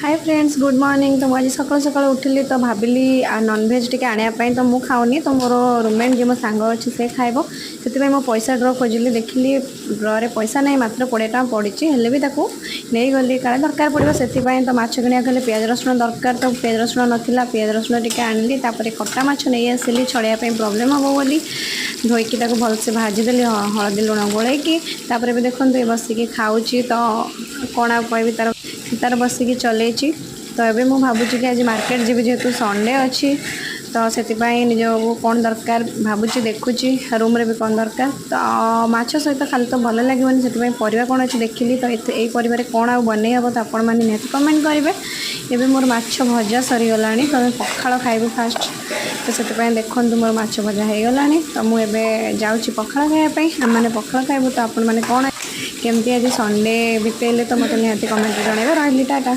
Hi friends good morning. तो मुझे सकाल सकाल उठिली तो भाविली नॉनवेज टी आने तो मुझे खाऊनी तो मोर रूममेट जो मो सांग अच्छी से खाइब से मो पैसा ड्र खोजिली देखिली ड्रे पैसा नहीं मात्र 20 टଙ୍କା पड़ी हेल्ले भी नहीं गली काले दरकार पड़ो से तो माछ किणा गले पियाज रसुण दरकार तो पियाज रसुण नाला पियाज रसुण टी आनिली कटा माछ नहीं आसिली छड़ाई प्रॉब्लम हम बोली धोईकी भलसे भाजीदेली हलदी लुण गोलैकी भी देखो ये बसिकी खाऊँगी तो कौन कह तार तार बसिकी चलैची तो ये मुझे भावुँ कि आज मार्केट जी जेहेतु संडे अच्छी तो से निजको कौन दरकार भावुँ देखुची रूम रे भी कौन दरकार तो माछ सहित खाली तो भल लगे से परिवा कौन अच्छी देखिली तो यही परिवार कौन आ बन हे तो आपण मैंने निहत कमेंट करेंगे। एवं मोर माछ भजा सरीगला तो पखाड़ खाइबू फास्ट तो से देखो मोर माछ भजा हो गला तो मुझे जाऊँगी पखाड़ खायापी आम मैंने पखाड़ खाइबू तो आपण मैंने कौन केमती आज संडे बीतेले तो मतलब निहत कमेंट जनइबे रही टाटा।